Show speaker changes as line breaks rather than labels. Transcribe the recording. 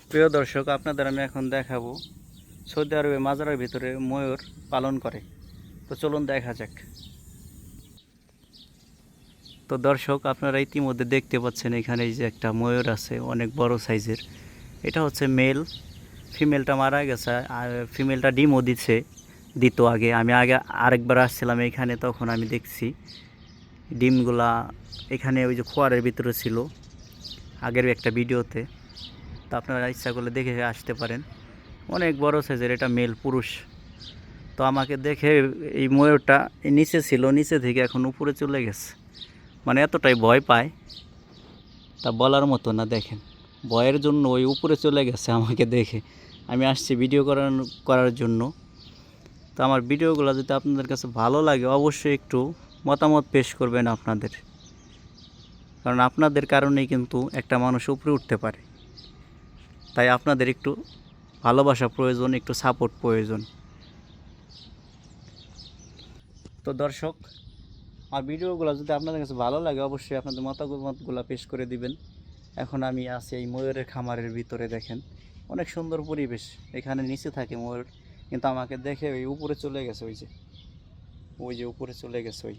প্রিয় দর্শক, আপনাদের আমি এখন দেখাবো সৌদি আরবে মাজারের ভিতরে ময়ূর পালন করে। তো চলুন দেখা যাক। তো দর্শক, আপনারা ইতিমধ্যে দেখতে পাচ্ছেন এখানে এই যে একটা ময়ূর আছে অনেক বড় সাইজের। এটা হচ্ছে মেল। ফিমেলটা মারা গেছে আর ফিমেলটা ডিমও দিত আগে। আমি আগে আরেকবার আসছিলাম এখানে, তখন আমি দেখছি ডিমগুলা এখানে ওই যে খোয়ারের ভিতরে ছিল আগের একটা ভিডিওতে। তো আপনারা ইচ্ছা করলে দেখে আসতে পারেন। অনেক বড় সাইজের এটা মেল পুরুষ। তো আমাকে দেখে এই ময়ূরটা নিচে ছিল, নিচে থেকে এখন উপরে চলে গেছে। মানে এতটাই ভয় পায়, তা বলার মতো না। দেখেন, ভয়ের জন্য ওই উপরে চলে গেছে আমাকে দেখে। আমি আসছি ভিডিও করার জন্য। তো আমার ভিডিওগুলো যদি আপনাদের কাছে ভালো লাগে, অবশ্যই একটু মতামত পেশ করবেন আপনাদের, কারণ আপনাদের কারণেই কিন্তু একটা মানুষ উপরে উঠতে পারে। তাই আপনাদের একটু ভালোবাসা প্রয়োজন, একটু সাপোর্ট প্রয়োজন। তো দর্শক, আর ভিডিওগুলো যদি আপনাদের কাছে ভালো লাগে, অবশ্যই আপনাদের মতামতগুলো পেশ করে দিবেন। এখন আমি আছি এই ময়ূরের খামারের ভিতরে। দেখেন, অনেক সুন্দর পরিবেশ। এখানে নিচে থাকে ময়ূর, কিন্তু আমাকে দেখে ওই উপরে চলে গেছে। ওই যে উপরে চলে গেছে ওই